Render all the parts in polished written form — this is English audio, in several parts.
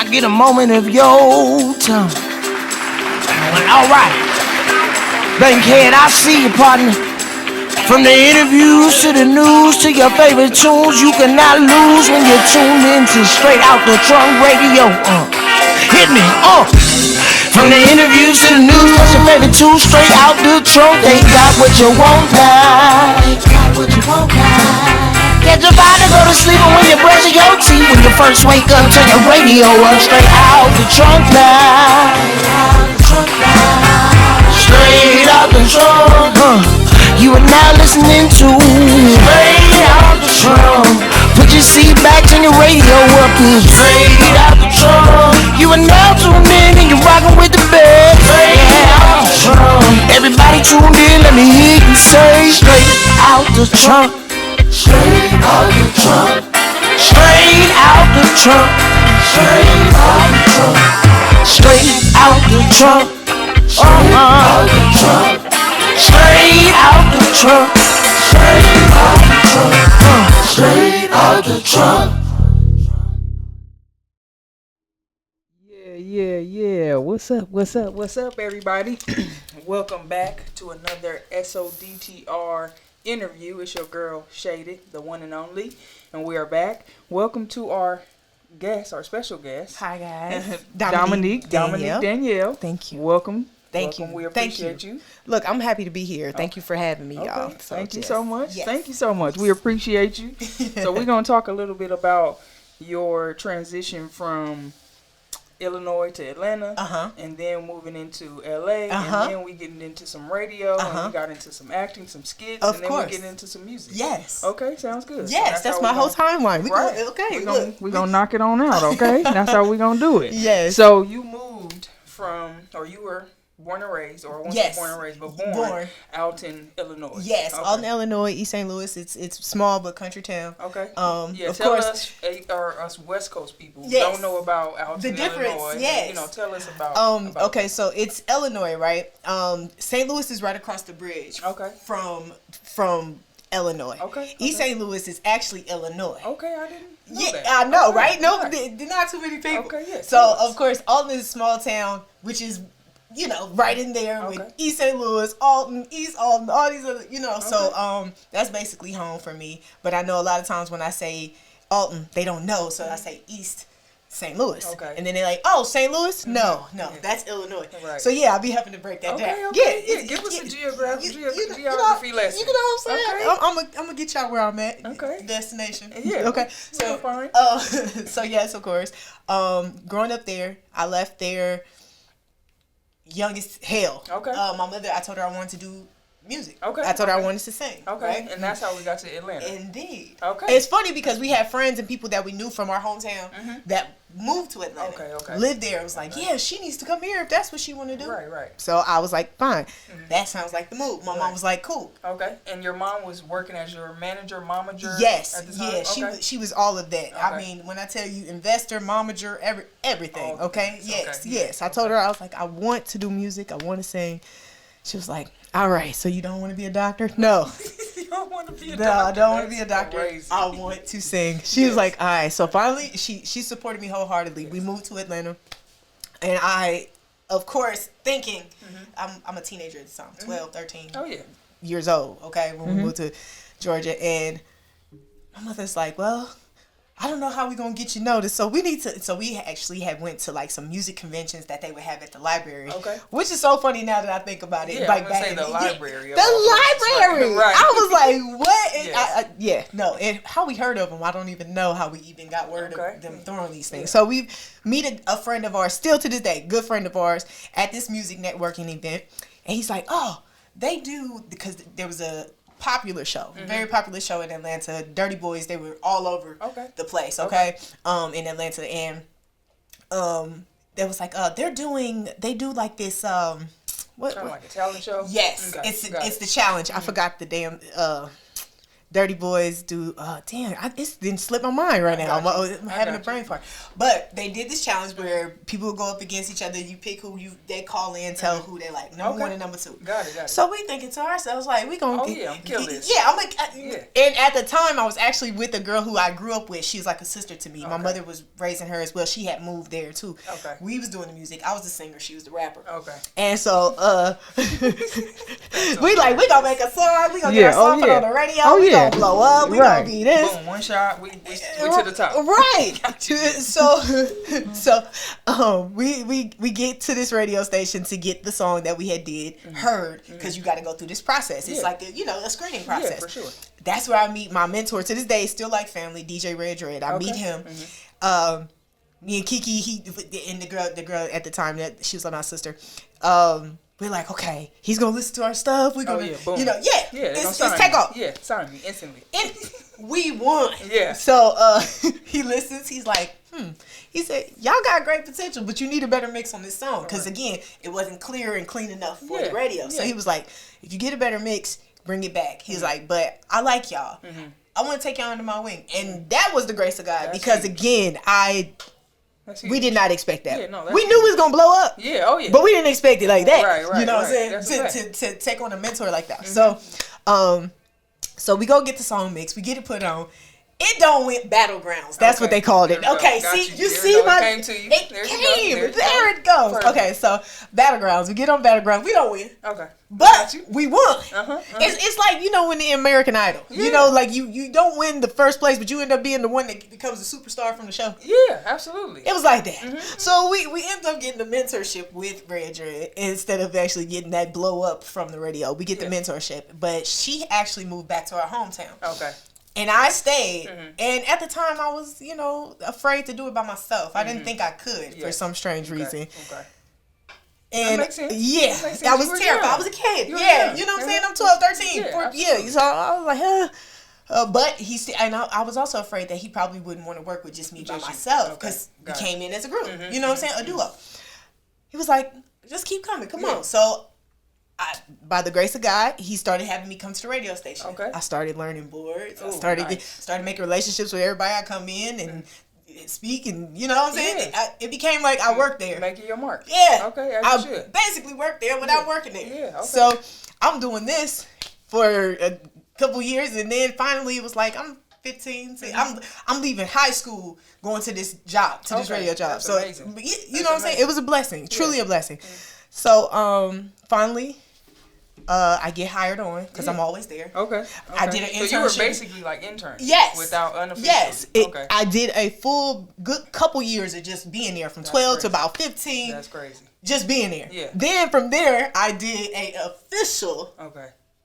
I get a moment of your time. Alright. Bankhead, I see you, partner. From the interviews to the news to your favorite tunes, you cannot lose when you're tuned into Straight Out the Trunk Radio. Hit me, From the interviews to the news, plus your favorite tunes, Straight Out the Trunk. They got what you want now. Get your body go to sleep when you brush your teeth. When you first wake up, turn your radio up. Straight out the trunk now. Straight out the trunk. You are now listening to Straight Out the Trunk. Put your seat back, turn your radio up. Straight out the trunk. You are now tuned in and you're rocking with the best. Straight out the trunk. Everybody tuned in, let me hear you say Straight out the trunk. Straight out the trunk. Straight out the trunk. Straight out the trunk. Straight out the trunk. Straight out the trunk. Straight out the trunk. Straight out the trunk. Straight out the trunk. Yeah. What's up, everybody? Welcome back to another SODTR interview. It's your girl Shaded, the one and only, and we are back. Welcome to our special guest. Hi guys. Dominique Danielle. Thank you. Welcome. Thank you. We appreciate you. Look, I'm happy to be here. Thank you for having me, y'all. Thank you so much. Yes. Thank you so much. We appreciate you. So we're gonna talk a little bit about your transition from Illinois to Atlanta, and then moving into LA, and then we getting into some radio, and we got into some acting, some skits, and then we getting into some music. Yes. Okay, sounds good. Yes, so that's my whole timeline. We're gonna knock it on out. Okay, that's how we're gonna do it. Yes. So you moved or you were born and raised, or born and raised, but born Alton, Illinois. Yes, okay. Alton, Illinois, East St. Louis. It's small but country town. Okay. Of tell course, us West Coast people yes, don't know about Alton, the difference. Illinois. Yes. Tell us about. Okay, so it's Illinois, right? St. Louis is right across the bridge. Okay. From Illinois. Okay. East St. Louis is actually Illinois. Okay, I didn't know that. I know, okay. right? No, not too many people. Okay, yeah. So of course, Alton is a small town, which is, right in there with East St. Louis, Alton, East Alton, all these other, so that's basically home for me. But I know a lot of times when I say Alton, they don't know, so I say East St. Louis. Okay. And then they're like, oh, St. Louis? No, that's Illinois. Right. So yeah, I'll be having to break that down. Okay. Give us a geography lesson. You know what I'm saying? Okay. I'm gonna get y'all where I'm at. Okay. Destination. Yeah. Okay. So fine. So yes, of course. Growing up there, I left there young as hell. Okay. My mother, I told her I wanted to do music. Okay. I told her I wanted to sing. Okay. Right? And that's how we got to Atlanta. Indeed. Okay. It's funny because we had friends and people that we knew from our hometown that moved to Atlanta. Okay. Lived there. It was like, yeah, she needs to come here if that's what she want to do. Right. So I was like, fine. That sounds like the move. My mom was like, cool. Okay. And your mom was working as your manager, momager? Yes. At the time? Yeah. She was all of that. Okay. I mean, when I tell you investor, momager, everything. Okay. Yes. I told her, I was like, I want to do music. I want to sing. She was like, all right, so you don't want to be a doctor? No. You don't want to be a doctor? No, I don't want to be a doctor. Crazy. I want to sing. She was like, all right. So finally, she supported me wholeheartedly. We moved to Atlanta. And I, of course, thinking, I'm a teenager at the time, 12, 13 years old, okay, when we moved to Georgia. And my mother's like, well, I don't know how we're going to get you noticed. So we actually had went to like some music conventions that they would have at the library. Okay. Which is so funny now that I think about it. Yeah, like I'm going to say the library. The library. Right. I was like, what? Yes. And how we heard of them, I don't even know how we even got word of them throwing these things. Yeah. So we meet a friend of ours, still to this day, good friend of ours, at this music networking event. And he's like, oh, they do, because there was a popular show, very popular show in Atlanta. Dirty Boys, they were all over the place, in Atlanta. And there was like, they do like this, what? Kind of like a talent show? Yes, it's the challenge. I forgot the Dirty Boys do. This didn't slip my mind right now. I'm having a brain fart. But they did this challenge where people would go up against each other. You pick who they call in, tell who they like. Number one and number two. Got it. So we thinking to ourselves like, we gonna kill this. Yeah, I'm like, and at the time I was actually with a girl who I grew up with. She's like a sister to me. My mother was raising her as well. She had moved there too. Okay. We was doing the music. I was the singer. She was the rapper. Okay. And so we gonna make a song. We gonna get our song put on the radio. We gonna blow up. We gonna be this. Boom, one shot. We to the top. Right. So we get to this radio station to get the song that we had heard, because you got to go through this process. It's like a screening process. Yeah, for sure. That's where I meet my mentor to this day. Still like family, DJ Red Dread. I meet him. Me and Kiki, and the girl at the time that she was like my sister. We're like, okay, he's gonna listen to our stuff. We're gonna, boom. It's take off. Yeah, sign me instantly. And we won. Yeah. So he listens. He's like, He said, y'all got great potential, but you need a better mix on this song, because again, it wasn't clear and clean enough for the radio. So he was like, if you get a better mix, bring it back. He's like, but I like y'all. I want to take y'all under my wing, and that was the grace of God. Because again, we did not expect that. We knew it was gonna blow up. But we didn't expect it like that. Right, you know what I'm saying? To take on a mentor like that. So we go get the song mix. We get it put on. It don't went battlegrounds. That's what they called it. Okay, you see my it came to you. There it goes. Perfect. Okay, so battlegrounds. We get on battlegrounds. We don't win. Okay. But we won. It's like, when the American Idol. Like you don't win the first place, but you end up being the one that becomes a superstar from the show. Yeah, absolutely. It was like that. So we ended up getting the mentorship with Red Dread instead of actually getting that blow up from the radio. We get the mentorship, but she actually moved back to our hometown. Okay. And I stayed. And at the time, I was, afraid to do it by myself. I didn't think I could for some strange reason. Okay. And that makes sense. Yeah, I was terrified. I was a kid. You know what I'm saying? I'm 12, 13. So I was like, but and I was also afraid that he probably wouldn't want to work with just me by myself, because we came in as a group. You know what I'm saying? A duo. He was like, just keep coming. Come on. So by the grace of God, he started having me come to the radio station. Okay. I started learning boards. I started making relationships with everybody. I come in and speak, and you know what I'm saying? It became like I worked there. Making your mark. Yeah. Okay, I basically worked there without working there. Yeah, okay. So I'm doing this for a couple years, and then finally it was like, I'm 15. I'm leaving high school, going to this job, to this radio job. That's so amazing. You know what I'm saying? It was a blessing, truly a blessing. So finally, I get hired on, because I'm always there. Okay. I did an internship. So you were basically like intern. Yes. Without unofficial. Yes. I did a full good couple years of just being there, from 12 to about 15. That's crazy. Just being there. Yeah. Then from there, I did a official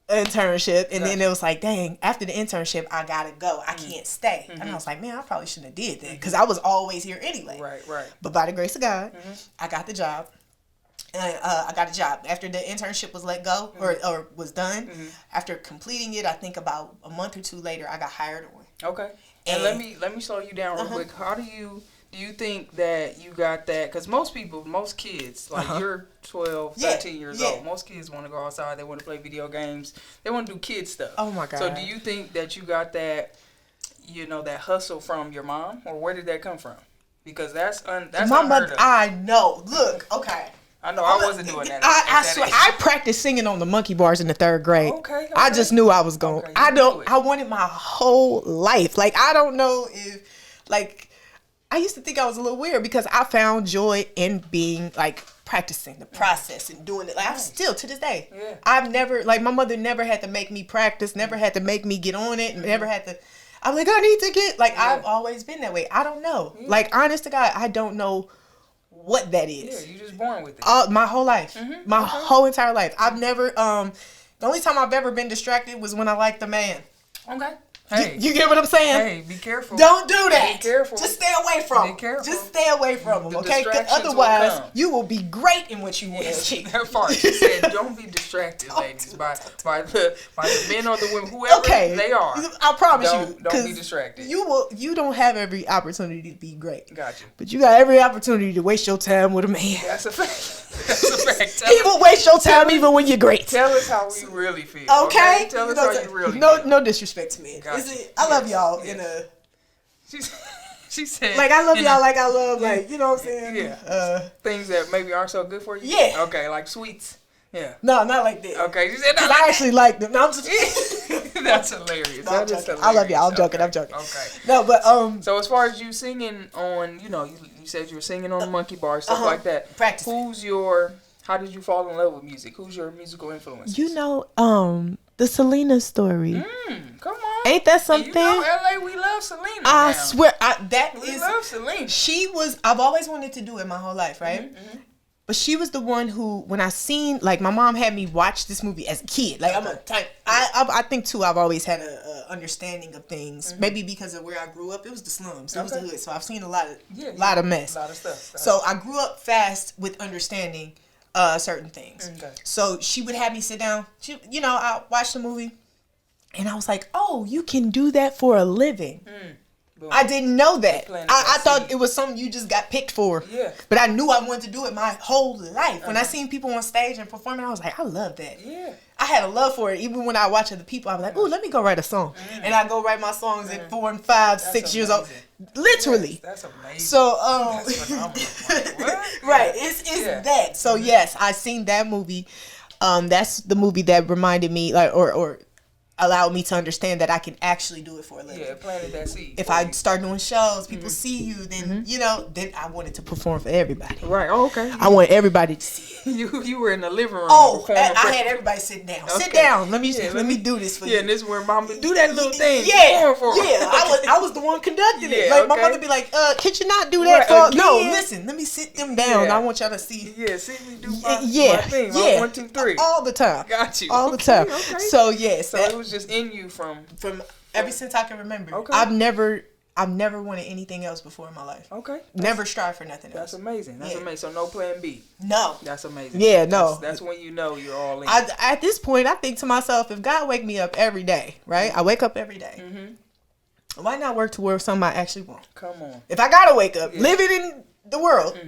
internship, and then it was like, dang, after the internship, I gotta go. I can't stay. And I was like, man, I probably shouldn't have did that, because I was always here anyway. Right. But by the grace of God, I got the job. And I got a job after the internship was let go or was done. After completing it, I think about a month or two later, I got hired on. Okay. And let me slow you down real quick. How do you think that you got that? Because most kids, like you're 12, 13 years old. Most kids want to go outside. They want to play video games. They want to do kid stuff. Oh my God. So do you think that you got that, that hustle from your mom, or where did that come from? Because that's my mother. I know. Look, okay. I know I wasn't doing that. I swear, I practiced singing on the monkey bars in the 3rd grade. Okay. I just knew I was going. I wanted my whole life. Like, I don't know if, like, I used to think I was a little weird, because I found joy in being, like, practicing the process and doing it. Like, I'm still to this day. Yeah. I've never, like, my mother never had to make me practice, never had to make me get on it, never had to. I'm like, I need to get, like, I've always been that way. I don't know. Yeah. Like, honest to God, I don't know what that is. Yeah, you just born with it. My whole life. My whole entire life. I've never, the only time I've ever been distracted was when I liked the man. Okay. Hey. You get what I'm saying? Hey, be careful. Don't do that. Be careful. Just stay away from him. Be careful. Just stay away from him, okay? Because otherwise, you will be great in what you want to achieve. That part. She said, don't be distracted, ladies, by the men or the women, whoever they are. I promise you. Don't be distracted. You don't have every opportunity to be great. Gotcha. But you got every opportunity to waste your time with a man. That's a fact. That's a fact. He will waste your time even when you're great. Tell us how we really feel. Okay? Tell us how you really feel. No disrespect to me. I love y'all in a... She said... Like, I love y'all like I love, like, you know what I'm saying? Yeah. Things that maybe aren't so good for you? Yeah. Okay, like sweets. Yeah. No, not like that. Okay, she said not like I actually like them. No, I'm just... That's hilarious. No, that is hilarious. I love y'all. I'm joking. Okay. No, but... So as far as you singing on, you know, you said you were singing on the monkey bar, stuff like that. Practice. How did you fall in love with music? Who's your musical influence? You know, the Selena story. Come on. Ain't that something? And you know, LA, we love Selena. I swear, we love Selena. She was, I've always wanted to do it my whole life, right? Mm-hmm. But she was the one who, when I seen, like, my mom had me watch this movie as a kid. Like, I think, too, I've always had a understanding of things. Mm-hmm. Maybe because of where I grew up. It was the slums. It was the hood. So I've seen a lot of mess. A lot of stuff. So I grew up fast with understanding certain things. Okay. So she would have me sit down. I watched the movie. And I was like, oh, you can do that for a living. I didn't know that. I thought it was something you just got picked for. Yeah. But I knew I wanted to do it my whole life. When I seen people on stage and performing, I was like, I love that. Yeah. I had a love for it. Even when I watch other people, I was like, ooh, let me go write a song. And I go write my songs at 4 and 5, 6 years old. Literally. That's amazing. So, that's phenomenal. Right. It's that. So, yes, I seen that movie. That's the movie that reminded me, like, or allowed me to understand that I can actually do it for a living. Yeah, planted that seed. If I start doing shows, people see you, then then I wanted to perform for everybody. Right. Oh, okay. I want everybody to see it. You were in the living room. Oh, I had everybody sitting down. Okay. Sit down. Let me do this for you. Yeah, and this is where Mama do that little thing. Yeah. I was the one conducting it. Like my mother be like, could you not do that for? No, listen. Let me sit them down. Yeah. I want y'all to see. Yeah, see me do my thing. My 1, 2, 3. All the time. Got you. All the time. Okay. So yes. So it was just in you from ever since I can remember. Okay. I've never wanted anything else before in my life. Okay. Never strive for nothing else. That's amazing. That's amazing. So no plan B. No. That's amazing. Yeah, no. That's when you know you're all in. At this point, I think to myself, if God wake me up every day, right? I wake up every day. Mm-hmm. Why not work towards something I actually want? Come on. If I gotta wake up, living in the world,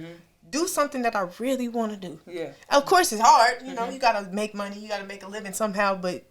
do something that I really want to do. Yeah. Of course, it's hard. You know, you gotta make money. You gotta make a living somehow, but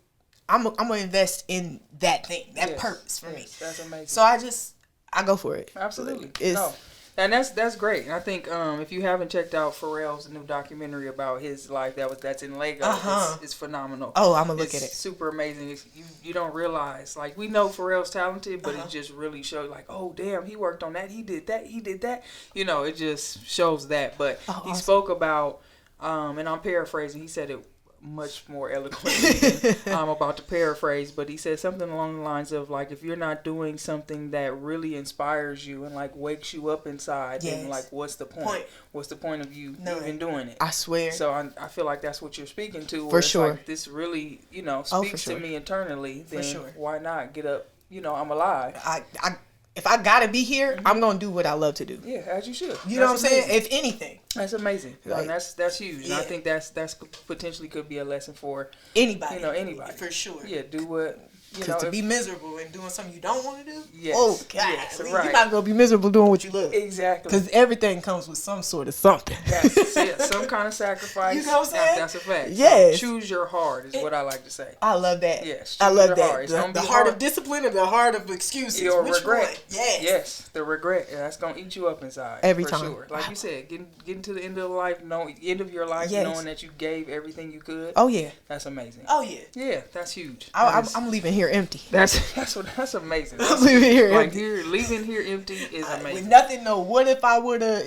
I'm gonna invest in that thing, that purpose for me. That's amazing. So I go for it. Absolutely. No. And that's great. And I think if you haven't checked out Pharrell's new documentary about his life that's in Lego, it's phenomenal. Oh, I'm gonna look at it. Super amazing. You don't realize, like, we know Pharrell's talented, but it just really shows, like, oh damn, he worked on that, he did that. You know, it just shows that. But he spoke about, and I'm paraphrasing. He said it much more eloquently than I'm about to paraphrase, but he said something along the lines of, like, if you're not doing something that really inspires you and, like, wakes you up inside, then, like, what's the point? What's the point of you even doing it? I swear. So I feel like that's what you're speaking to. For sure. Like, this really, speaks to me internally. Then why not get up? I'm alive. If I gotta be here, I'm gonna do what I love to do. Yeah, as you should. You know what I'm saying? If anything, that's amazing. Like, and that's huge. Yeah. And I think that's potentially could be a lesson for anybody. Anybody for sure. Yeah, do what. Because to be miserable and doing something you don't want to do, yes. Oh God, yes, right. You're not gonna be miserable doing what you love. Exactly. Because everything comes with some sort of something. That's it. Some kind of sacrifice. You know what I'm saying? That's a fact. Yes. So choose your heart is what I like to say. I love that. Yes. I love that. Heart. The heart of discipline or the heart of excuses. Or Which regret. One? Yes. Yes. The regret. Yeah, that's gonna eat you up inside. Every for time. Sure. Like you said, getting to the end of life, end of your life, knowing that you gave everything you could. Oh yeah. That's amazing. Oh yeah. Yeah, that's huge. I'm leaving here empty. That's amazing. Leaving here like empty. Leaving here empty is amazing. With nothing, no. What if I woulda?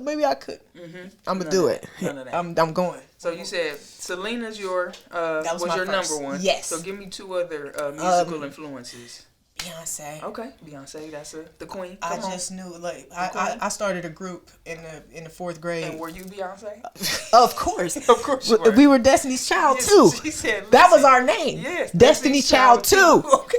Maybe I could. I'm gonna do it. None of that. I'm going. So you said Selena's your was your first. number one. Yes. So give me 2 other musical influences. Beyonce. Okay, Beyonce. That's the queen. I just knew, like, I started a group in the 4th grade. And were you Beyonce? Of course. Of course you were. We were Destiny's Child too. She said, that was our name. Yes. Destiny's Child 2. Okay.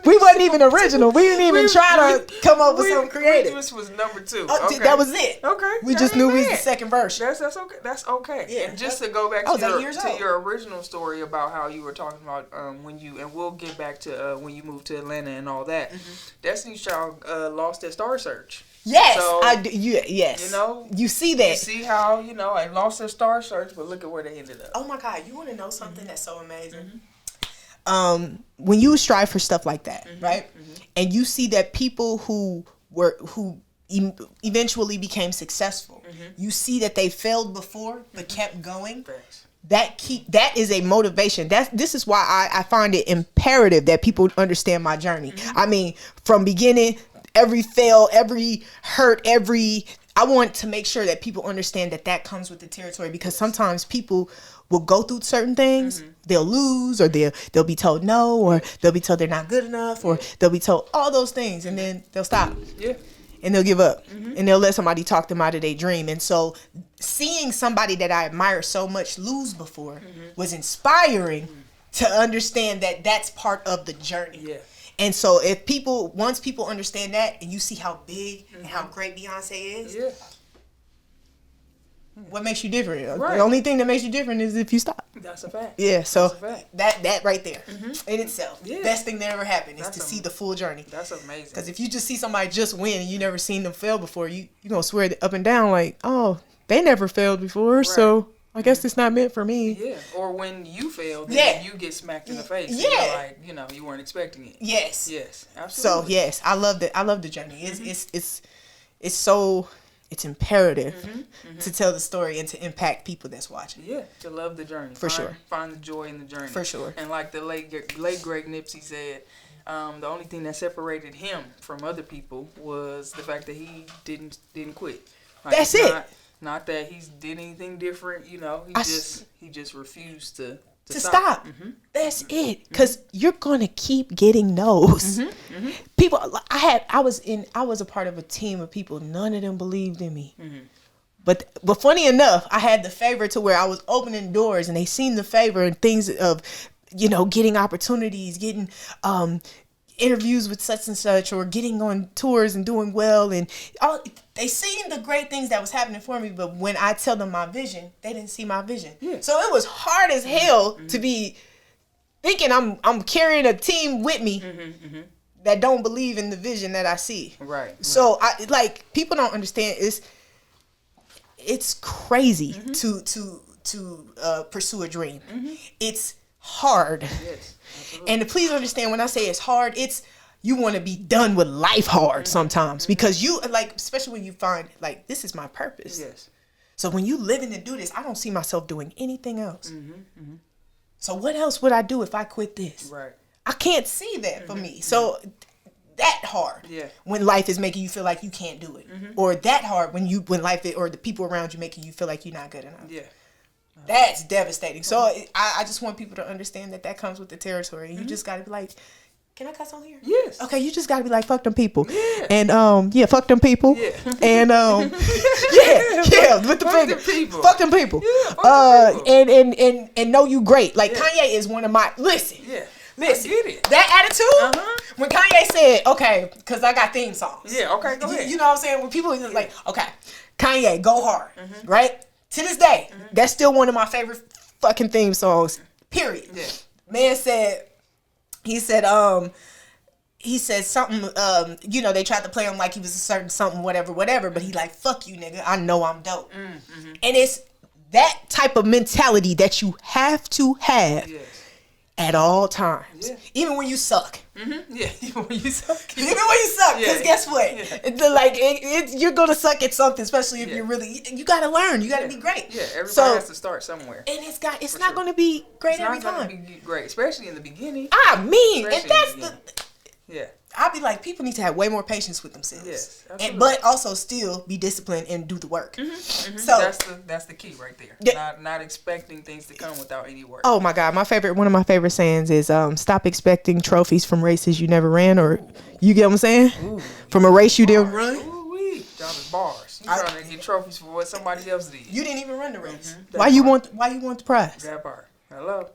We wasn't even original. We didn't even try to come up with something creative. This was number 2. Okay. That was it. Okay. We just knew we was the second version. That's okay. That's okay. Yeah, and just to go back to your original story about how you were talking about when you, and we'll get back to when you moved to Atlanta and all that. Destiny's Child lost their Star Search. Yes, so, I do. Yes, you see that. You see how I lost their Star Search, but look at where they ended up. Oh my God! You want to know something that's so amazing? When you strive for stuff like that, right? And you see that people who eventually became successful, you see that they failed before but kept going. That is a motivation. This is why I find it imperative that people understand my journey. I mean, from beginning, every fail, every hurt, I want to make sure that people understand that comes with the territory, because sometimes people will go through certain things, they'll lose, or they'll be told no, or they'll be told they're not good enough, or they'll be told all those things, and then they'll stop. Yeah. And they'll give up, and they'll let somebody talk them out of their dream. And so seeing somebody that I admire so much lose before was inspiring to understand that that's part of the journey. Yeah. And so once people understand that, and you see how big and how great Beyonce is, what makes you different? Right. The only thing that makes you different is if you stop. That's a fact. Yeah, so that right there in itself, best thing that ever happened is to see the full journey. That's amazing. Because if you just see somebody just win and you never seen them fail before, you're going to swear up and down like, oh, they never failed before, so I guess it's not meant for me. Yeah, or when you fail, then you get smacked in the face. Yeah. And you weren't expecting it. Yes. Yes, absolutely. So, yes, I love the journey. It's imperative to tell the story and to impact people that's watching. Yeah, to love the journey. Sure. Find the joy in the journey. For sure. And like the late great Nipsey said, the only thing that separated him from other people was the fact that he didn't quit. That's it. Not that he did anything different, he just refused to stop. That's it. Because you're gonna keep getting no's. People, I was a part of a team of people. None of them believed in me. But funny enough, I had the favor to where I was opening doors, and they seen the favor and things of, getting opportunities, getting interviews with such and such, or getting on tours and doing well, and they seen the great things that was happening for me. But when I tell them my vision, they didn't see my vision. So it was hard as hell to be thinking I'm carrying a team with me that don't believe in the vision that I see. Right. So people don't understand. It's crazy to pursue a dream. It's hard. Yes. And please understand, when I say it's hard, it's you want to be done with life hard sometimes, because you especially when you find this is my purpose. Yes. So when you living and do this, I don't see myself doing anything else. So what else would I do if I quit this? Right. I can't see that for me. So that hard. Yeah. When life is making you feel like you can't do it, or that hard when life or the people around you making you feel like you're not good enough. Yeah. That's devastating. So I just want people to understand that comes with the territory. You just got to be like, can I cuss on here? Yes. Okay, you just got to be like, fuck them people. Yeah. And fuck them people. Yeah. And with the finger. Fuck them people. Yeah, and know you great. Kanye is one of my listen. I get it. That attitude, when Kanye said, okay, because I got theme songs. Yeah, okay, go ahead. You know what I'm saying? When people are like, okay, Kanye, go hard, right? To this day, that's still one of my favorite fucking theme songs, period. Yeah. Man said, he said something, they tried to play him like he was a certain something, whatever, but he like, fuck you, nigga, I know I'm dope. And it's that type of mentality that you have to have at all times. Yeah. Even when you suck. Yeah, even when you suck. Because guess what? Yeah. You're going to suck at something, especially if you're really, you got to learn. You got to be great. Yeah, everybody has to start somewhere. And it's not going to be great every time. It's not going to be great, especially in the beginning. And that's I'll be like, people need to have way more patience with themselves. Yes, but also still be disciplined and do the work. So that's the key right there. Yeah. Not expecting things to come without any work. Oh my God, one of my favorite sayings is stop expecting trophies from races you never ran, or you get what I'm saying? Ooh, from a race you didn't run. Dropping bars. You trying to get trophies for what somebody else did. You didn't even run the race. Why you want the prize? That part. Hello.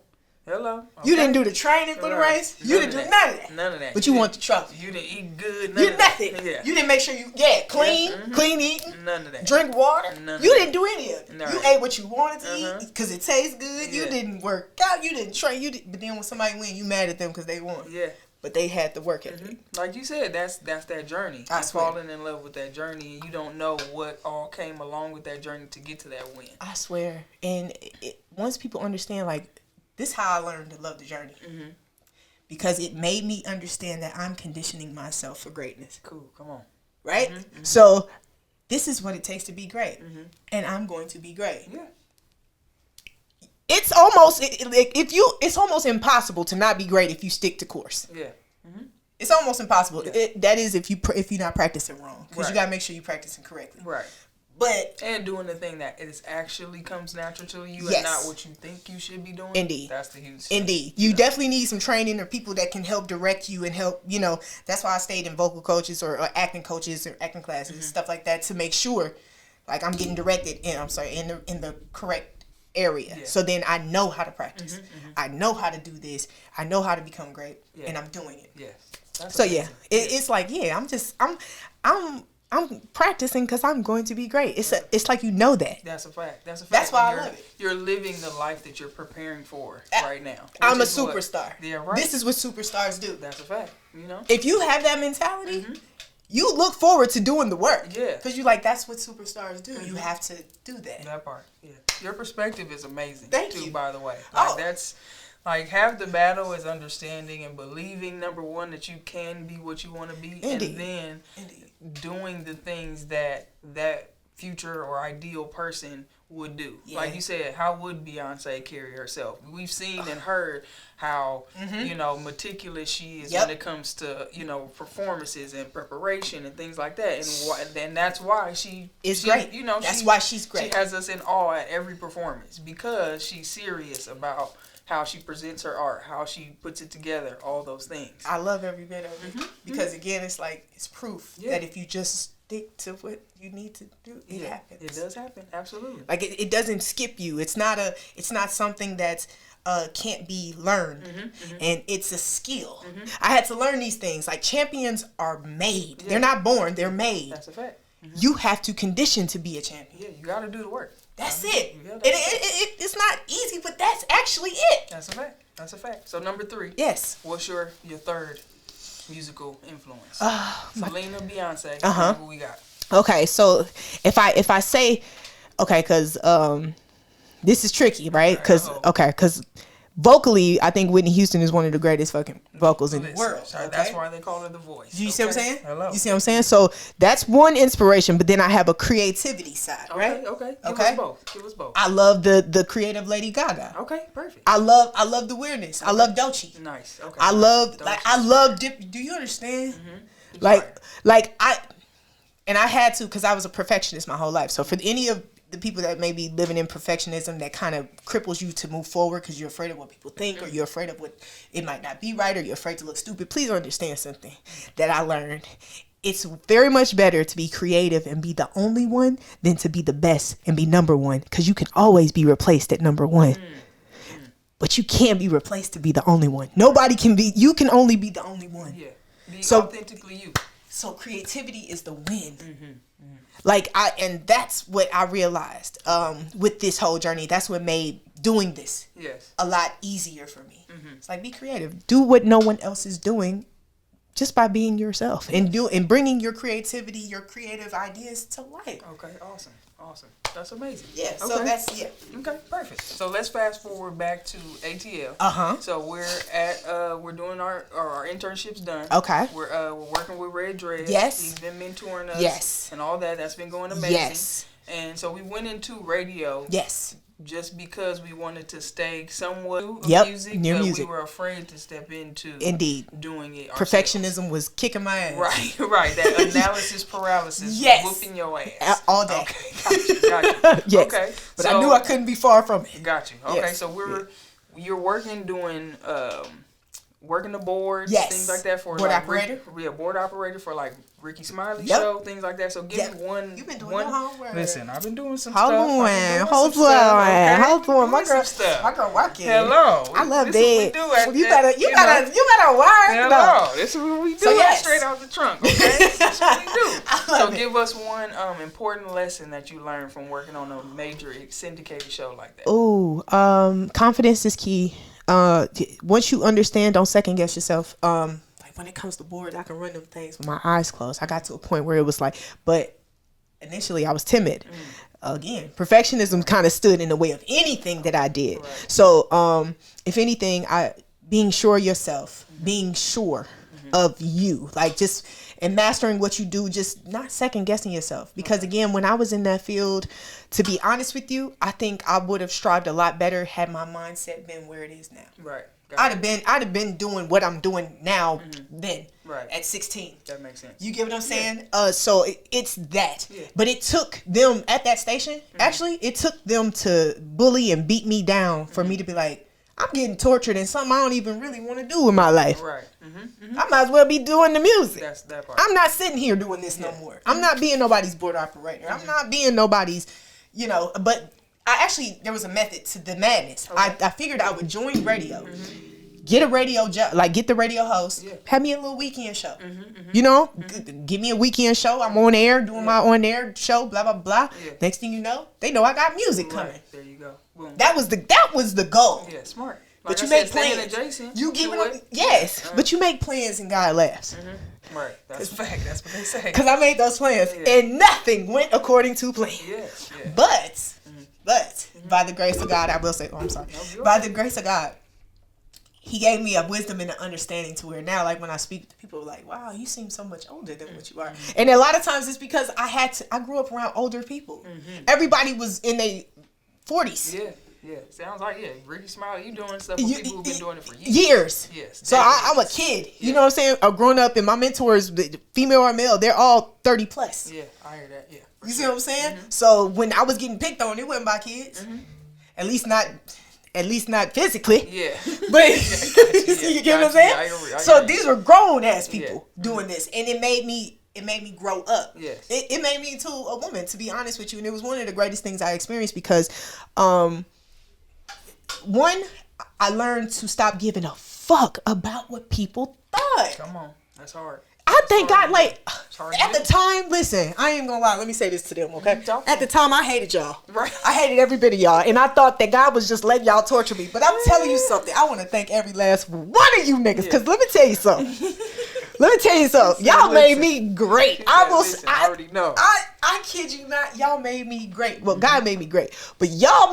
Hello. Okay. You didn't do the training for the race. You didn't do none of that. None of that. But you want the trophy. You didn't eat good. You nothing. Yeah. You didn't make sure you clean, clean eating. None of that. Drink water. You didn't do any of it. No. You ate what you wanted to eat because it tastes good. You didn't work out. You didn't train. But then when somebody win, you mad at them because they won. Yeah. But they had the work ethic. Like you said, that's that journey. I swear. Falling in love with that journey, and you don't know what all came along with that journey to get to that win. I swear. And once people understand, like, this is how I learned to love the journey. Because it made me understand that I'm conditioning myself for greatness. Cool, come on. Right? So, this is what it takes to be great. And I'm going to be great. Yeah. It's almost it's almost impossible to not be great if you stick to course. Yeah. It's almost impossible. Yeah. That is if you're not practicing wrong, because you gotta make sure you're practicing correctly. Right. But and doing the thing that it actually comes natural to you, yes. and not what you think you should be doing. Indeed. That's the huge thing. Indeed. You definitely need some training or people that can help direct you and help, that's why I stayed in vocal coaches or acting coaches or acting classes, stuff like that, to make sure like I'm getting directed in the correct area. Yeah. So then I know how to practice. I know how to do this. I know how to become great, and I'm doing it. Yes. So it's like I'm practicing because I'm going to be great. It's like that. That's a fact. That's why I love it. You're living the life that you're preparing for right now. I'm a superstar. Yeah, right. This is what superstars do. That's a fact. If you have that mentality, you look forward to doing the work. Yeah. Because you're like, that's what superstars do. You have to do that. That part. Yeah. Your perspective is amazing. Thank you. You. By the way. That's like half the battle is understanding and believing, number one, that you can be what you want to be. Indeed. And then doing the things that future or ideal person would do. Yeah. Like you said, how would Beyonce carry herself? We've seen and heard how, meticulous she is when it comes to, performances and preparation and things like that. And that's why she is great. That's why she's great. She has us in awe at every performance because she's serious about how she presents her art, how she puts it together, all those things. I love every bit of it because again, it's proof that if you just stick to what you need to do, it happens. It does happen, absolutely. Like it doesn't skip you. It's not something that can't be learned, and it's a skill. I had to learn these things. Like champions are made. They're not born. They're made. That's a fact. You have to condition to be a champion. Yeah, you got to do the work. That's it. It's not easy, but that's actually it. That's a fact. That's a fact. So number 3. Yes. What's your third musical influence? Selena, Beyonce. Who we got? Okay, so if I say, okay, because this is tricky, right? Because vocally, I think Whitney Houston is one of the greatest fucking vocals in the world. Sorry, that's why they call her the voice. You see what I'm saying? Hello. You see what I'm saying? So that's one inspiration, but then I have a creativity side, right? Okay. Give us both. I love the creative Lady Gaga. Okay, perfect. I love the weirdness. I love Dolce. Nice. Okay. I love do you understand? And I had to because I was a perfectionist my whole life. So for any of the people that may be living in perfectionism that kind of cripples you to move forward because you're afraid of what people think or you're afraid of what it might not be right or you're afraid to look stupid, please understand something that I learned. It's very much better to be creative and be the only one than to be the best and be number one, because you can always be replaced at number one. But you can't be replaced to be the only one. Nobody can be. You can only be the only one. Yeah. Be authentically you. So creativity is the win. And that's what I realized with this whole journey. That's what made doing this a lot easier for me. It's like, be creative. Do what no one else is doing just by being yourself and bringing your creativity, your creative ideas to life. Okay, awesome. That's amazing. Yeah, okay. So that's Okay, perfect. So let's fast forward back to ATL. So we're doing our internships done. Okay. We're working with Red Dread. Yes. He's been mentoring us. Yes. And all that. That's been going amazing. Yes. And so we went into radio. Yes. Just because we wanted to stay somewhat music, near but music. We were afraid to step into doing it. Perfectionism was kicking my ass. Right. That analysis paralysis, whooping your ass all day. Okay, got you. Yes. Okay, but I knew I couldn't be far from it. Got you. Okay, so you're working doing working the boards, things like that for board operator. Board operator for like Ricky Smiley show, things like that. So give me one. You've been doing your homework. Listen, I've been doing some Hold stuff. On. My girl working. Hello. I love that. You better work. Hello. This is what we do. Straight out the trunk. Okay. That's what we do. So give us one important lesson that you learned from working on a major syndicated show like that. Ooh, confidence is key. Once you understand, don't second guess yourself. Like when it comes to boards, I can run them things with my eyes closed. I got to a point where it was like, but initially I was timid. Again, perfectionism kind of stood in the way of anything that I did. Right. So, if anything, being sure of yourself, being sure of you, like just and mastering what you do, just not second guessing yourself. Because again, when I was in that field, to be honest with you, I think I would have strived a lot better had my mindset been where it is now. Right. I'd have been doing what I'm doing now then. Right. At 16. That makes sense. You get what I'm saying? So it's that. Yeah. But it took them at that station, actually, it took them to bully and beat me down for me to be like, I'm getting tortured in something I don't even really want to do in my life. Right. I might as well be doing the music. That's that part. I'm not sitting here doing this no more. I'm not being nobody's board operator. I'm not being nobody's, but there was a method to the madness. Okay. I figured I would join radio, get a radio job, like get the radio host, have me a little weekend show. Give me a weekend show. I'm on air, doing my on air show, blah, blah, blah. Yeah. Next thing you know, they know I got music coming. There you go. Boom. That was the goal. Yeah, smart. Like but you make plans. You give it yes, but you make plans and God laughs. Right, that's a fact. That's what they say. Because I made those plans and nothing went according to plan. Yes. But by the grace of God, I will say, I'm sorry. No, by the grace of God, He gave me a wisdom and an understanding to where now, like when I speak to people, like, wow, you seem so much older than what you are. And a lot of times it's because I grew up around older people. Everybody was in their 40s. Yeah, sounds like, Ricky Smiley, you doing stuff with people who've been doing it for years. Yes. So I'm a kid, you know what I'm saying? I've grown up and my mentors, female or male, they're all 30 plus. Yeah, I hear that, You see what I'm saying? So when I was getting picked on, it wasn't by kids. At least not physically. Yeah. But you get what I'm saying? So these were grown ass people doing this. And it made me grow up. Yes. It made me into a woman, to be honest with you. And it was one of the greatest things I experienced because one, I learned to stop giving a fuck about what people thought. Come on. That's hard. I thank God, like, at the time, listen, I ain't gonna lie, let me say this to them, okay? At the time, I hated y'all. Right. I hated every bit of y'all, and I thought that God was just letting y'all torture me. But I'm telling you something, I want to thank every last one of you niggas, because let me tell you something. Y'all made me great. I already know. I kid you not, y'all made me great. Well, God made me great, but y'all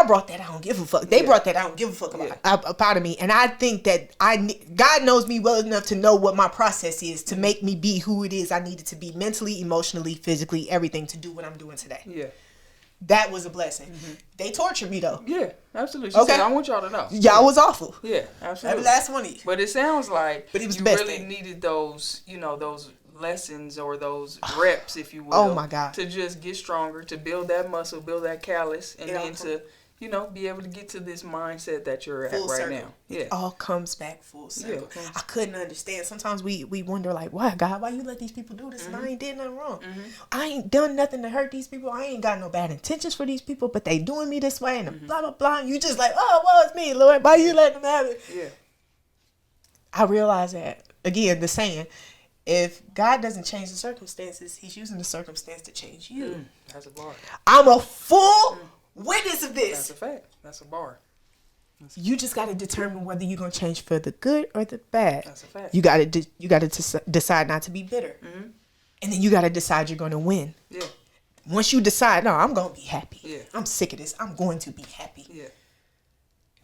brought that I don't give a fuck. They brought that I don't give a fuck about of me. And I think that God knows me well enough to know what my process is to make me be who it is I needed to be mentally, emotionally, physically, everything to do what I'm doing today. Yeah. That was a blessing. They tortured me though. Yeah, absolutely. She said, I want y'all to know. Y'all was awful. Yeah, absolutely. Every last one of you. But it sounds like it was you the best really thing. needed those, those lessons or those reps, if you will. Oh my God. To just get stronger, to build that muscle, build that callus, and then to be able to get to this mindset that you're at right now. Yeah. It all comes back full circle. Yeah. I couldn't understand. Sometimes we wonder like, why, God, why you let these people do this? And I ain't did nothing wrong. I ain't done nothing to hurt these people. I ain't got no bad intentions for these people, but they doing me this way and blah, blah, blah. And you just like, oh, well, it's me, Lord. Why you letting them have it? Yeah. I realize that, again, the saying, if God doesn't change the circumstances, He's using the circumstance to change you. That's a bar. I'm a full witness of this. That's a fact. That's a bar. You just got to determine whether you're going to change for the good or the bad. That's a fact. You got to decide not to be bitter. And then you got to decide you're going to win. Yeah. Once you decide, no, I'm going to be happy. Yeah. I'm sick of this. I'm going to be happy. Yeah.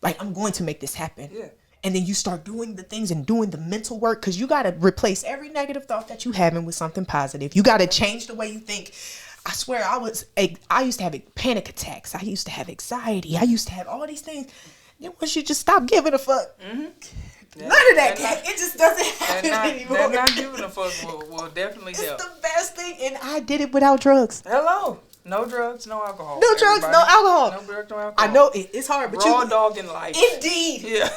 Like, I'm going to make this happen. Yeah. And then you start doing the things and doing the mental work because you got to replace every negative thought that you having with something positive. You got to change the way you think. I swear I used to have panic attacks. I used to have anxiety. I used to have all these things. Then once you just stop giving a fuck, none of that. It just doesn't happen anymore. That not giving a fuck will definitely help. It's the best thing. And I did it without drugs. Hello. No drugs, no alcohol. No drugs, no alcohol. No drugs, no alcohol. I know it's hard, but raw dog in life. Indeed. Yeah.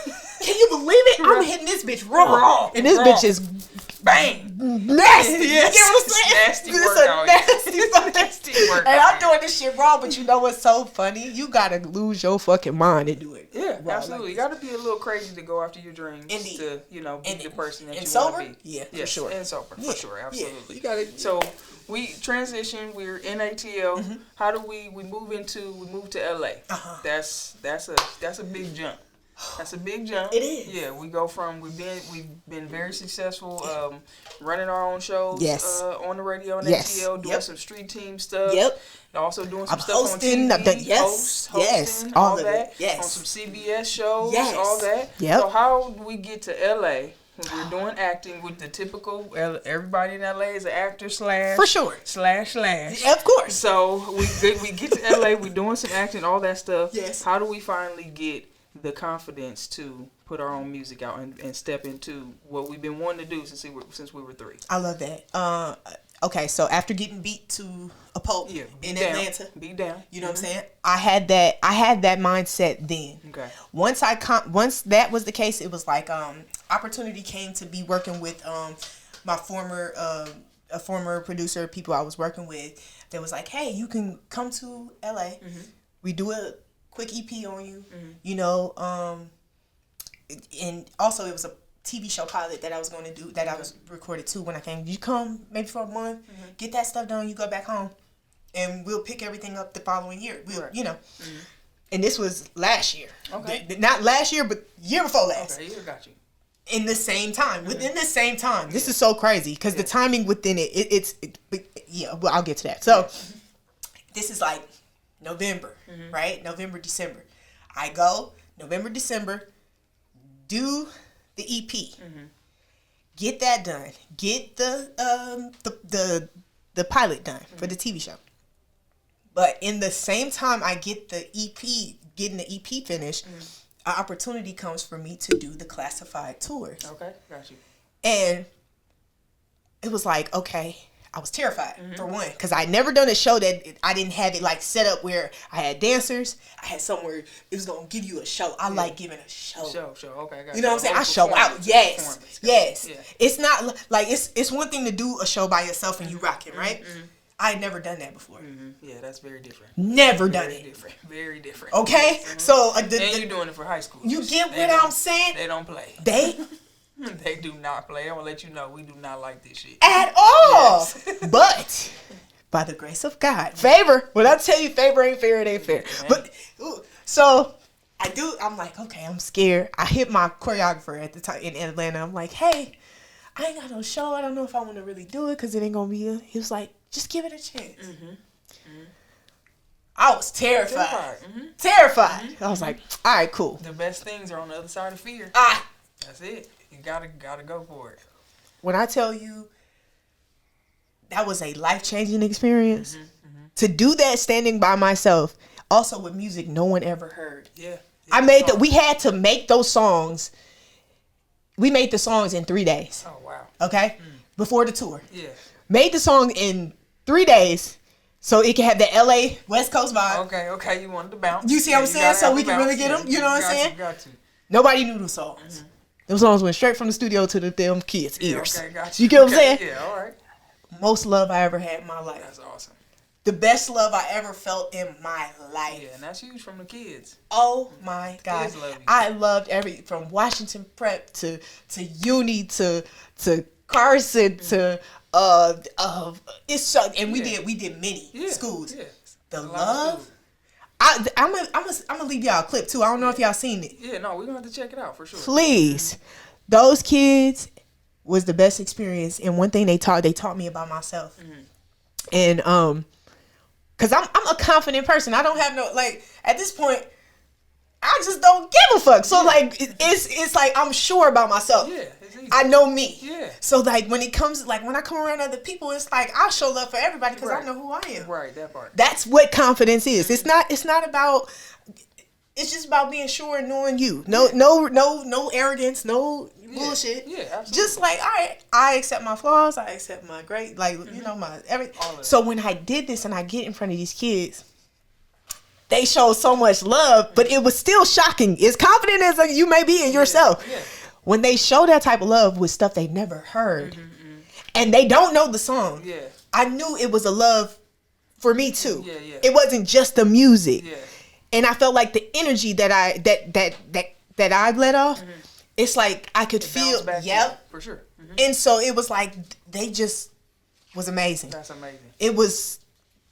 Can you believe it? I'm hitting this bitch raw. And this bitch is bang. Nasty. Yes. You know what I'm saying? Nasty This workout. nasty workout. And I'm doing this shit raw, but you know what's so funny? You gotta lose your fucking mind and do it. Yeah, raw absolutely. Like you gotta be a little crazy to go after your dreams. Indeed. To, you know, be the person that you sober? want to be. Yeah, yes, for sure. And sober, for sure, absolutely. Yeah, you gotta. So we transition. We're in ATL. Mm-hmm. How do we move to LA? Uh-huh. That's a big jump. That's a big jump. It is. Yeah, we go from we've been very successful running our own shows on the radio in ATL, doing some street team stuff. Yep. And also doing some stuff hosting, on TV. Hosting, all that. Yes. On some CBS shows, all that. Yep. So how do we get to LA? We're doing acting with the typical. Everybody in LA is an actor for sure slash. Of course. So we get to LA. We're doing some acting, all that stuff. Yes. How do we finally get the confidence to put our own music out and step into what we've been wanting to do since we were 3? I love that. Okay, so after getting beat to a pulp in Atlanta, beat down. You know what I'm saying? I had that mindset then. Okay. Once that was the case, it was like opportunity came to be working with my former producer, people I was working with. That was like, hey, you can come to LA. Mm-hmm. We do a quick EP on you. Mm-hmm. You know, and also it was a TV show pilot that I was going to do that I was recorded too when I came. You come maybe for a month, get that stuff done, you go back home, and we'll pick everything up the following year. You know, and this was last year. Okay, not last year, but year before last. Okay, got you. In the same time, within the same time. This is so crazy because the timing within it, well, I'll get to that. So this is like November, right? November, December. I go November, December, do the EP, get that done, get the pilot done for the TV show. But in the same time I get getting the EP finished, an opportunity comes for me to do the classified tours. Okay, got you. And it was like, okay, I was terrified for one, because I never done a show that I didn't have it like set up where I had dancers. I had somewhere it was gonna give you a show. I like giving a show. Show. Okay, got you. You know what I'm saying? I show out. Yes. Yeah. It's not like it's one thing to do a show by yourself and you rocking, right? I had never done that before. Yeah, that's very different. Never done it. Very different. Okay, so and you're doing it for high school. You get what I'm saying? They don't play. They do not play. I'm gonna let you know we do not like this shit at all. Yes. But by the grace of God, favor. When I tell you favor ain't fair, it ain't fair. But so I'm like, okay, I'm scared. I hit my choreographer at the time in Atlanta. I'm like, hey, I ain't got no show. I don't know if I want to really do it because it ain't gonna be. He was like, just give it a chance. I was terrified. Terrified. I was like, all right, cool. The best things are on the other side of fear. That's it. You gotta go for it. When I tell you that was a life-changing experience, to do that standing by myself, also with music no one ever heard. Yeah. We had to make those songs. We made the songs in 3 days. Oh wow. Okay? Before the tour. Yeah. Made the song in 3 days so it can have the LA West Coast vibe. Okay, you wanted to bounce. You see what I'm saying? So we can really get them, you know what I'm saying? Got you. Nobody knew the songs. Those songs went straight from the studio to them kids' ears. Okay, got you. You get what I'm saying? Yeah, all right. Most love I ever had in my life. That's awesome. The best love I ever felt in my life. Yeah, and that's huge from the kids. Oh my God. Kids love you. I loved from Washington Prep to Uni to Carson to it's so, and we did many schools. Yeah. The love. I'm gonna leave y'all a clip too. I don't know if y'all seen it. Yeah, no, we're gonna have to check it out for sure. Please, those kids was the best experience, and one thing they taught me about myself, and cause I'm a confident person. I don't have no at this point. I just don't give a fuck. So it's like I'm sure about myself. Yeah, it's easy. I know me. Yeah. So when it comes when I come around other people, it's like I show love for everybody because I know who I am. Right, that part. That's what confidence is. It's not about. It's just about being sure and knowing you. No arrogance. No bullshit. Yeah, absolutely. Just all right, I accept my flaws. I accept my great. You know my everything. So when I did this and I get in front of these kids, they showed so much love, but it was still shocking. As confident as you may be in yourself, when they show that type of love with stuff they never heard, and they don't know the song, I knew it was a love for me too. It wasn't just the music, and I felt like the energy that I let off. It's like I could feel, for sure. And so it was like they just was amazing. That's amazing. It was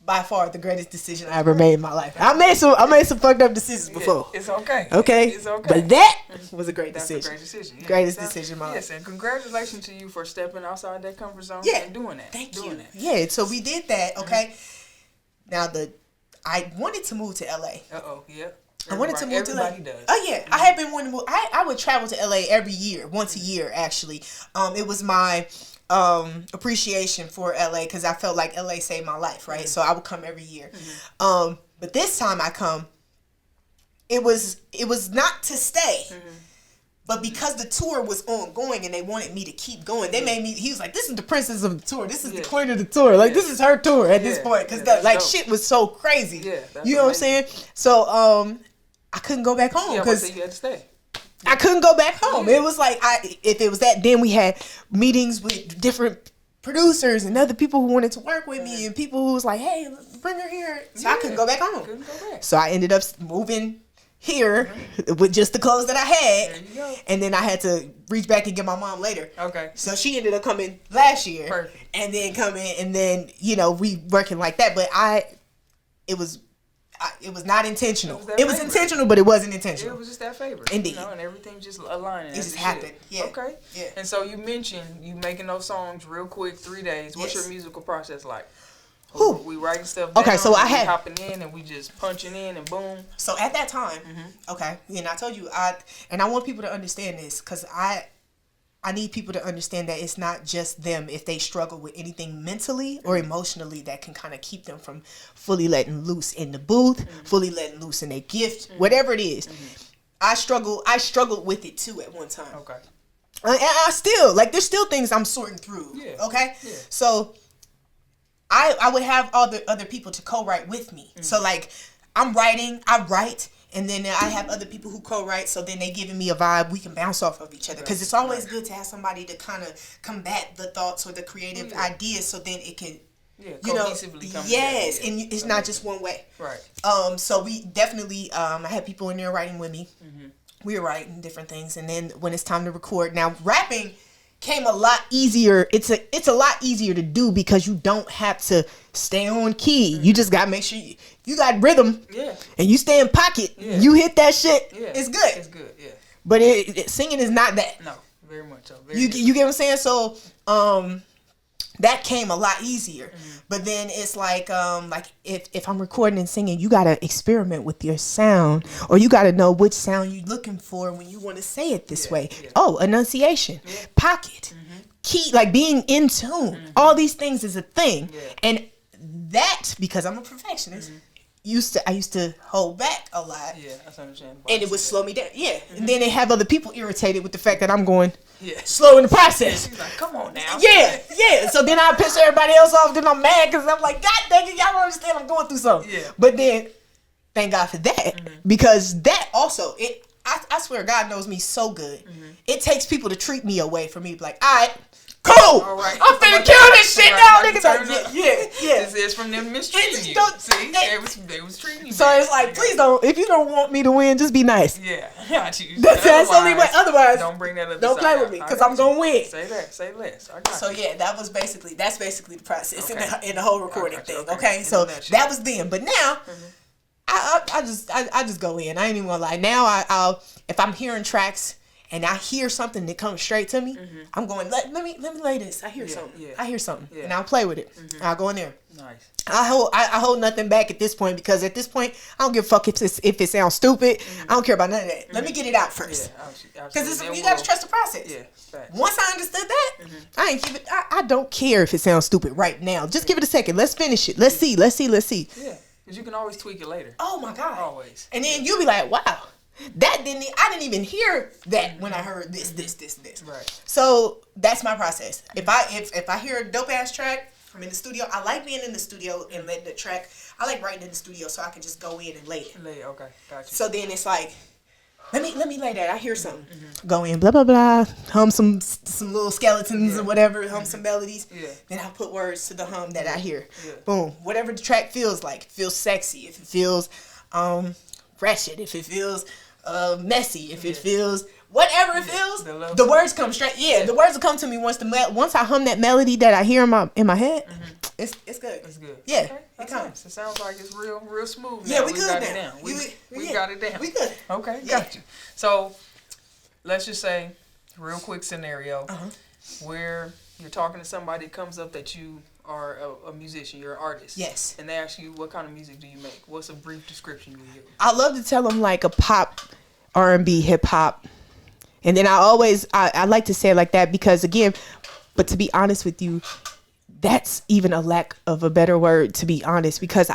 by far the greatest decision I ever made in my life. I made some fucked up decisions before. It's okay. Okay. It's okay. But that was a great decision. That's a great decision. Yeah. Greatest decision in my life. Yes, and congratulations to you for stepping outside that comfort zone and doing that. Thank you. Yeah, so we did that, okay? Now I wanted to move to LA. I wanted to move to LA. Everybody does. Oh yeah, I had been wanting to move. I would travel to LA every year, once a year actually. It was my appreciation for LA because I felt like LA saved my life, right? So I would come every year. But this time I come, it was not to stay. But because the tour was ongoing and they wanted me to keep going, they made me. He was like, "This is the princess of the tour. This is the queen of the tour. Like this is her tour at this point because shit was so crazy. You know what I'm saying? So I couldn't go back home because you had to stay. I couldn't go back home. It was like if it was that, then we had meetings with different producers and other people who wanted to work with me and people who was like, "Hey, bring her here." So I couldn't go back home. So I ended up moving here with just the clothes that I had, and then I had to reach back and get my mom later. Okay. So she ended up coming last year. Perfect. And then coming, and then we working like that. But it was not intentional. It was intentional, but it wasn't intentional. It was just that favor. Indeed. And everything just aligned. It just happened. Yeah. Okay. Yeah. And so you mentioned you making those songs real quick, 3 days. What's your musical process like? We writing stuff down. Okay, so I had hopping in and we just punching in and boom. So at that time, okay, and I told you I want people to understand this because I need people to understand that it's not just them if they struggle with anything mentally or emotionally that can kind of keep them from fully letting loose in the booth, fully letting loose in their gift, whatever it is. I struggled with it too at one time. Okay. And I still there's still things I'm sorting through. Yeah. Okay. Yeah. So I would have all the other people to co-write with me. So I'm writing, I write, and then I have other people who co-write. So then they giving me a vibe. We can bounce off of each other because it's always good to have somebody to kind of combat the thoughts or the creative ideas. So then it can, cohesively come yes, together. And it's not just one way. Right. So we definitely, I had people in there writing with me. We were writing different things, and then when it's time to record, now rapping came a lot easier. It's a lot easier to do because you don't have to stay on key. You just gotta make sure you got rhythm. Yeah. And you stay in pocket. Yeah. You hit that shit. Yeah. It's good. It's good. Yeah. But singing is not that. No, very much so. You get what I'm saying? So that came a lot easier. But then it's like if I'm recording and singing, you gotta experiment with your sound, or you gotta know which sound you're looking for when you want to say it this way. Yeah. Oh, enunciation, pocket, key, being in tune. All these things is a thing, and that because I'm a perfectionist. I used to hold back a lot. Yeah, that's understandable. And it would slow me down. Yeah. And then they have other people irritated with the fact that I'm going slow in the process. She's like, come on now. Yeah. So then I piss everybody else off. Then I'm mad because I'm like, God dang it, y'all don't understand I'm going through something. Yeah. But then, thank God for that. Because that also, I swear God knows me so good. It takes people to treat me away from me. Like, all right. Cool. All right. I'm finna kill this shit now, nigga. Yeah. This is from them mistreating you. See, they was treating you. So bad. It's like, please don't. If you don't want me to win, just be nice. Yeah, got you. That's the only way. Otherwise, don't bring that up. Don't play with me because I'm gonna win. Say that. Say less. I got so you. Yeah, that's basically the process in the whole recording thing. Okay, so that was then, but now. I just go in. I ain't even gonna lie. Now I'll if I'm hearing tracks. And I hear something that comes straight to me, I'm going, let me lay this. I hear something. Yeah. I hear something. Yeah. And I'll play with it. I'll go in there. Nice. I hold nothing back at this point because at this point, I don't give a fuck if it sounds stupid. I don't care about none of that. Let me get it out first. Because you got to trust the process. Yeah. Once I understood that, I don't care if it sounds stupid right now. Just give it a second. Let's finish it. Let's see. Yeah. Because you can always tweak it later. Oh, my God. Always. And then you'll be like, wow. I didn't even hear that when I heard this. Right. So that's my process. If I hear a dope ass track, I'm in the studio. I like being in the studio and letting the track. I like writing in the studio so I can just go in and lay it. Okay, gotcha. So then it's like, let me lay that. I hear something. Go in, blah blah blah. Hum some little skeletons or whatever. Hum some melodies. Yeah. Then I put words to the hum that I hear. Yeah. Boom. Whatever the track feels like. If it feels sexy. If it feels ratchet. If it feels messy. If it feels whatever it feels, the words come straight. Yeah, the words will come to me once I hum that melody that I hear in my head. It's good. It's good. Yeah, okay, it comes. Nice. It sounds like it's real smooth. Yeah, we got it down. We got it down. We good. Okay, got you. So let's just say, real quick scenario, where you're talking to somebody, comes up that you are a musician, you're an artist. Yes. And they ask you, what kind of music do you make? What's a brief description you use? I love to tell them like a pop, R&B, hip hop. And then I like to say it like that because again, but to be honest with you, that's even a lack of a better word, to be honest, because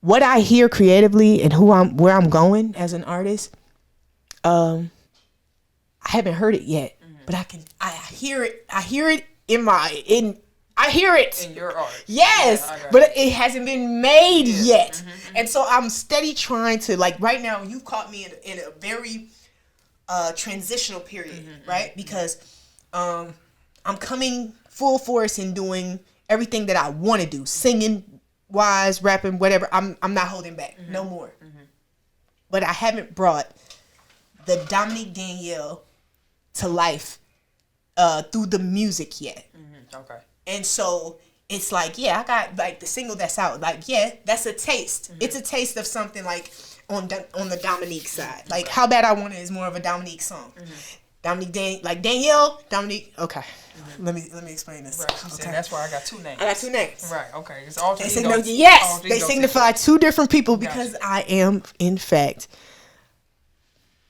what I hear creatively and where I'm going as an artist, I haven't heard it yet, but I hear it. I hear it I hear it in your art. Yes, yeah, but it hasn't been made yet. And so I'm steady trying to, like, right now you've caught me in a very transitional period, right? Because I'm coming full force in doing everything that I want to do, singing wise, rapping, whatever. I'm not holding back no more. But I haven't brought the Dominique Danielle to life through the music yet. Okay. And so it's like, yeah, I got like the single that's out. Like, yeah, that's a taste. It's a taste of something like on the Dominique side. Like, How Bad I Want It is more of a Dominique song. Dominique Danielle. Okay. Let me explain this. Right. Okay. That's why I got two names. I got two names. Right. Okay. It's alter ego. They ego signify two different people because I am, in fact,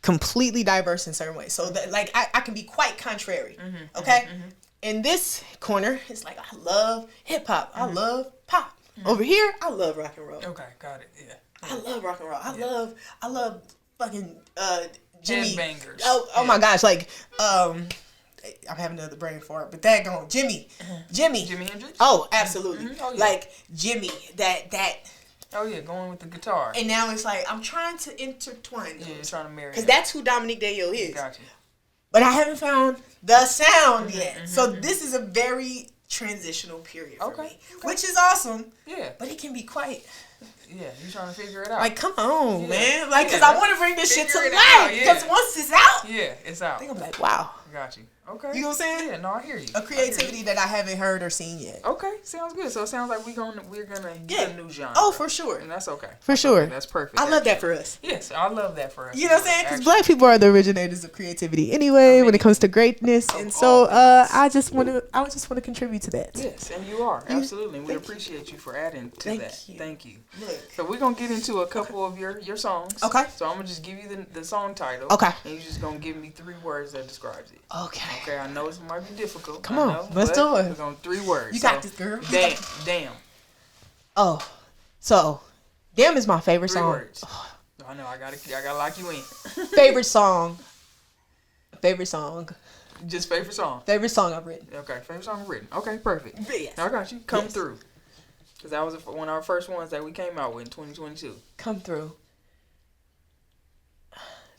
completely diverse in certain ways. So that, like, I can be quite contrary. Okay. In this corner, it's like I love hip hop. I love pop. Over here, I love rock and roll. Okay, got it. Yeah. I love rock and roll. I love fucking Jimmy. Bangers. Oh my gosh, like I'm having another brain fart, but that gone Jimmy Hendrix. Oh, absolutely. Oh, yeah. Like Jimmy, that. Oh yeah, going with the guitar. And now it's like I'm trying to intertwine those. Yeah, you're trying to marry. Because that's who Dominique Danielle is. Gotcha. But I haven't found the sound yet. So this is a very transitional period for me, which is awesome. Yeah. But it can be quite. Yeah, you trying to figure it out. Like, come on, man. Like, because I want to bring this shit to life. Because once it's out. Yeah, it's out. They're going to be like, wow. Got you. Okay. You know what I'm saying? Yeah, no, I hear you. A creativity that I haven't heard or seen yet. Okay, sounds good. So it sounds like we're gonna get a new genre. Oh, for sure. And that's okay. For sure. Okay, that's perfect. I love that for us. Yes, I love that for us. You know what I'm saying? Because Black people are the originators of creativity anyway, when it comes to greatness. And so I just want to contribute to that. Yes, and you are. Absolutely. And we appreciate you for adding to that. Thank you. Look. So we're gonna get into a couple of your songs. Okay. So I'm gonna just give you the song title. Okay. And you're just gonna give me 3 words that describes it. Okay. Okay, I know it might be difficult. Come on, let's do it. We're going 3 words. You got this, girl. Damn. Oh, so damn is my favorite 3 song. Words. Oh. I know. I gotta lock you in. Favorite song. Just favorite song. Favorite song I've written. Okay, favorite song I've written. Okay, perfect. Yes. I got you. Come through. Because that was one of our first ones that we came out with in 2022. Come through.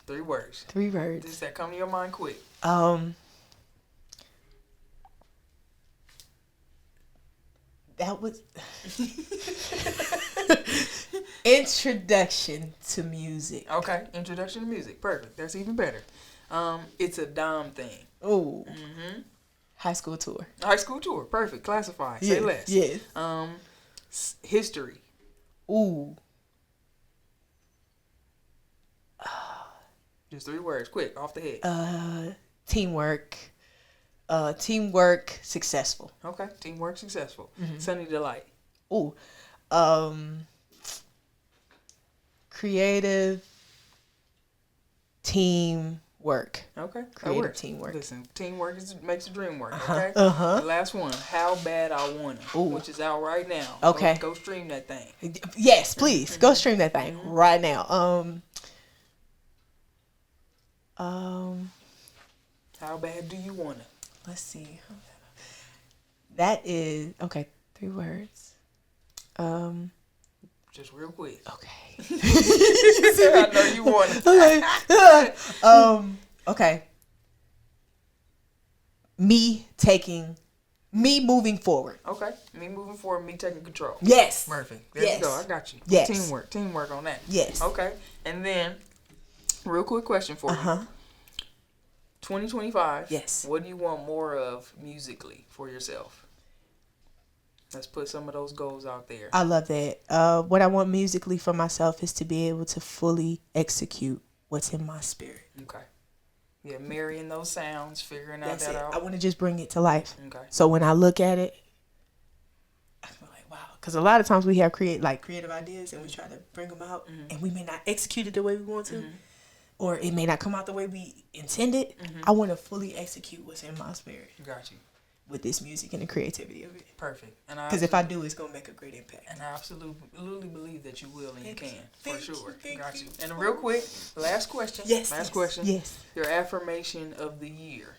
3 words. 3 words. Just that come to your mind quick. That was introduction to music. Okay, introduction to music. Perfect. That's even better. It's a Dom thing. Oh. High school tour. High school tour. Perfect. Classified. Say less. Yes. History. Ooh. Just 3 words. Quick. Off the head. Teamwork. Teamwork successful. Okay. Teamwork successful. Sunny Delight. Ooh. Creative teamwork. Okay. Creative teamwork. Listen, teamwork makes the dream work. Okay. The last one. How Bad I Want It. Which is out right now. Okay. Go stream that thing. Yes, please. Go stream that thing right now. How bad do you want it? Let's see. That is okay. 3 words. Just real quick. Okay. I know you want it. Okay. Me moving forward. Okay. Me moving forward, me taking control. Yes. Perfect. There you go. I got you. Yes. Teamwork on that. Yes. Okay. And then, real quick question for you. 2025. Yes. What do you want more of musically for yourself? Let's put some of those goals out there. I love that. What I want musically for myself is to be able to fully execute what's in my spirit. Okay. Yeah, marrying those sounds, figuring out out. I want to just bring it to life. Okay. So when I look at it, I feel like, wow. Because a lot of times we have creative ideas and we try to bring them out and we may not execute it the way we want to. Or it may not come out the way we intended. I want to fully execute what's in my spirit. Got you. With this music and the creativity of it. Perfect. Because if I do, it's going to make a great impact. And I absolutely believe that you will and you can. For sure. Got you. You. And real quick, last question. Yes. Last question. Yes. Your affirmation of the year.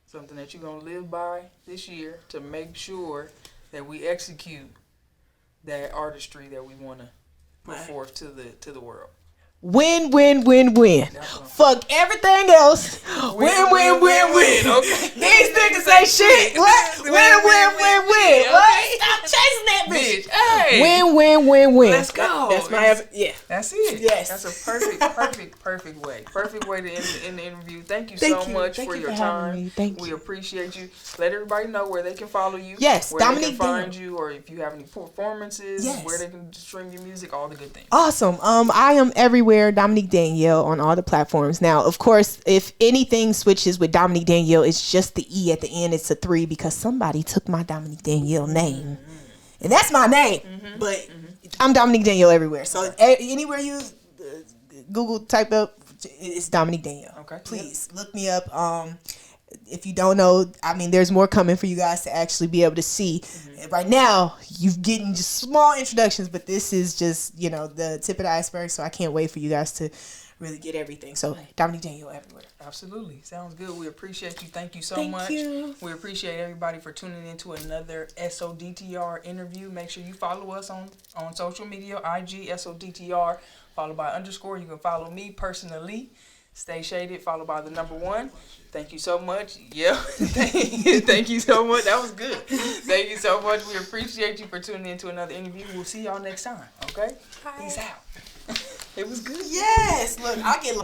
Something that you're going to live by this year to make sure that we execute that artistry that we want to put forth to the world. Win, win, win, win. Fuck everything else. Win, win, win, win. Okay. These niggas ain't shit. What? Win, win, win, win. What? Stop chasing that bitch. Hey. Win, win, win, win. Let's go. That's my That's it. Yes. That's a perfect way. Perfect way to end the interview. Thank you so much for your time. Thank you. We appreciate you. Let everybody know where they can follow you. Yes, where Dominique they can find you, or if you have any performances, where they can stream your music, all the good things. Awesome. I am everywhere. Dominique Danielle on all the platforms. Now, of course, if anything switches with Dominique Danielle, it's just the E at the end. It's a 3 because somebody took my Dominique Danielle name. And that's my name. But I'm Dominique Danielle everywhere. So anywhere you Google type up, it's Dominique Danielle. Okay. Please look me up. If you don't know, I mean, there's more coming for you guys to actually be able to see. Right now, you're getting just small introductions, but this is just, the tip of the iceberg. So I can't wait for you guys to really get everything. So Dominique Danielle everywhere. Absolutely. Sounds good. We appreciate you. Thank you so much. Thank you. We appreciate everybody for tuning in to another SODTR interview. Make sure you follow us on social media, IG, SODTR, followed by _. You can follow me personally. Stay shaded, followed by the number 1. Thank you so much. Yeah. Thank you so much. That was good. Thank you so much. We appreciate you for tuning in to another interview. We'll see y'all next time. Okay? Peace out. It was good. Yes. Look, I get